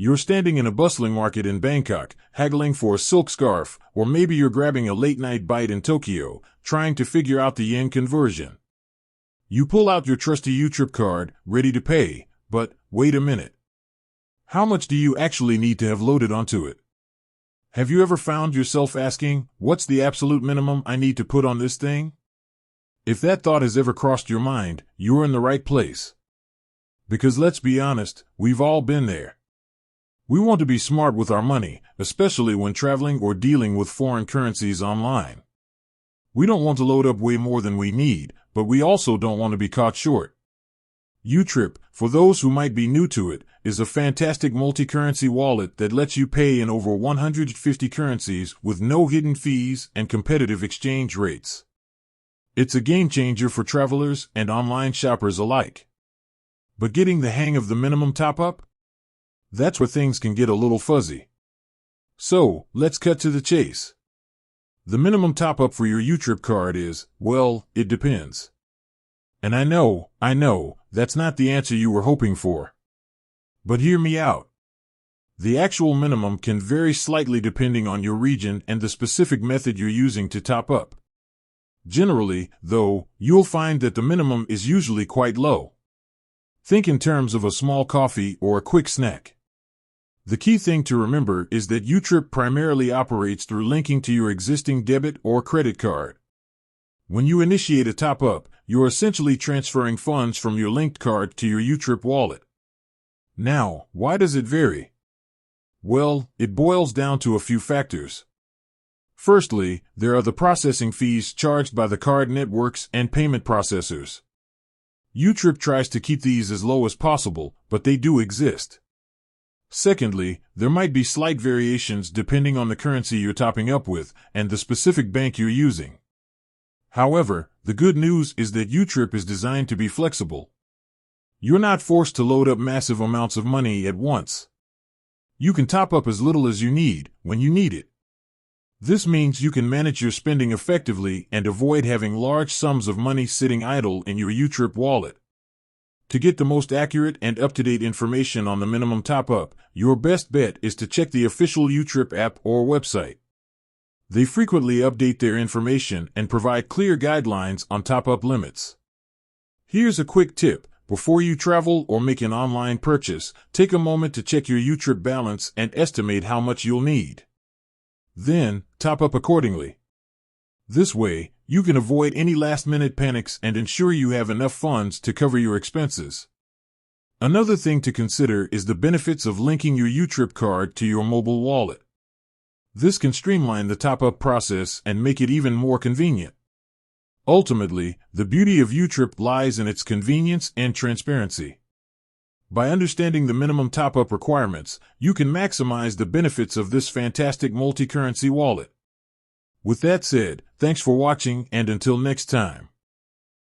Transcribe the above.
You're standing in a bustling market in Bangkok, haggling for a silk scarf, or maybe you're grabbing a late-night bite in Tokyo, trying to figure out the yen conversion. You pull out your trusty YouTrip card, ready to pay, but wait a minute. How much do you actually need to have loaded onto it? Have you ever found yourself asking, what's the absolute minimum I need to put on this thing? If that thought has ever crossed your mind, you're in the right place. Because let's be honest, we've all been there. We want to be smart with our money, especially when traveling or dealing with foreign currencies online. We don't want to load up way more than we need, but we also don't want to be caught short. YouTrip, for those who might be new to it, is a fantastic multi-currency wallet that lets you pay in over 150 currencies with no hidden fees and competitive exchange rates. It's a game changer for travelers and online shoppers alike. But getting the hang of the minimum top-up? That's where things can get a little fuzzy. So, let's cut to the chase. The minimum top-up for your YouTrip card is, well, it depends. And I know, that's not the answer you were hoping for. But hear me out. The actual minimum can vary slightly depending on your region and the specific method you're using to top up. Generally, though, you'll find that the minimum is usually quite low. Think in terms of a small coffee or a quick snack. The key thing to remember is that YouTrip primarily operates through linking to your existing debit or credit card. When you initiate a top-up, you're essentially transferring funds from your linked card to your YouTrip wallet. Now, why does it vary? Well, it boils down to a few factors. Firstly, there are the processing fees charged by the card networks and payment processors. YouTrip tries to keep these as low as possible, but they do exist. Secondly, there might be slight variations depending on the currency you're topping up with and the specific bank you're using. However, the good news is that YouTrip is designed to be flexible. You're not forced to load up massive amounts of money at once. You can top up as little as you need, when you need it. This means you can manage your spending effectively and avoid having large sums of money sitting idle in your YouTrip wallet. To get the most accurate and up-to-date information on the minimum top-up, your best bet is to check the official YouTrip app or website. They frequently update their information and provide clear guidelines on top-up limits. Here's a quick tip. Before you travel or make an online purchase, take a moment to check your YouTrip balance and estimate how much you'll need. Then, top up accordingly. This way, you can avoid any last-minute panics and ensure you have enough funds to cover your expenses. Another thing to consider is the benefits of linking your YouTrip card to your mobile wallet. This can streamline the top-up process and make it even more convenient. Ultimately, the beauty of YouTrip lies in its convenience and transparency. By understanding the minimum top-up requirements, you can maximize the benefits of this fantastic multi-currency wallet. With that said, thanks for watching, and until next time.